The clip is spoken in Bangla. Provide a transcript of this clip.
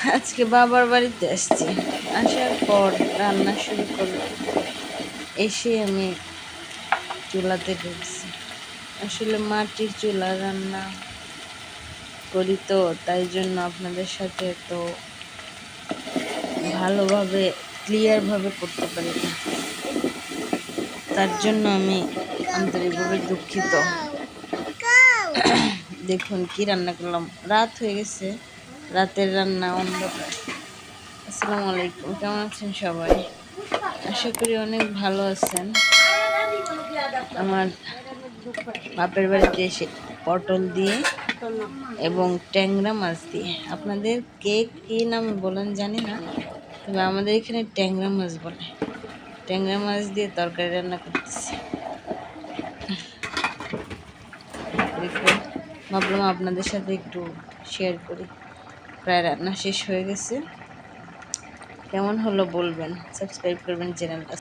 আজকে বাবার বাড়িতে আসছি। আসার পর রান্না শুরু করলাম। এসে আমি চুলাতে ঢুকছি। আসলে মাটির চুলা রান্না করি তো, তাই জন্য আপনাদের সাথে তো ভালোভাবে ক্লিয়ারভাবে করতে পারি না। তার জন্য আমি আন্তরিকভাবে দুঃখিত। দেখুন কি রান্না করলাম। রাত হয়ে গেছে, রাতের রান্না অন্ধকার। আসসালামু আলাইকুম, কেমন আছেন সবাই? আশা করি অনেক ভালো আছেন। আমার বাপের বাড়িতে এসে পটল দিয়ে এবং ট্যাংরা মাছ দিয়ে, আপনাদের কে কী নামে বলেন জানি না, তবে আমাদের এখানে ট্যাংরা মাছ বলে। ট্যাংরা মাছ দিয়ে তরকারি রান্না করতেছি। দেখুন, ভাবলাম আপনাদের সাথে একটু শেয়ার করি। প্রায় রান্না শেষ হয়ে গেছে। কেমন হলো বলবেন, সাবস্ক্রাইব করবেন চ্যানেলটা।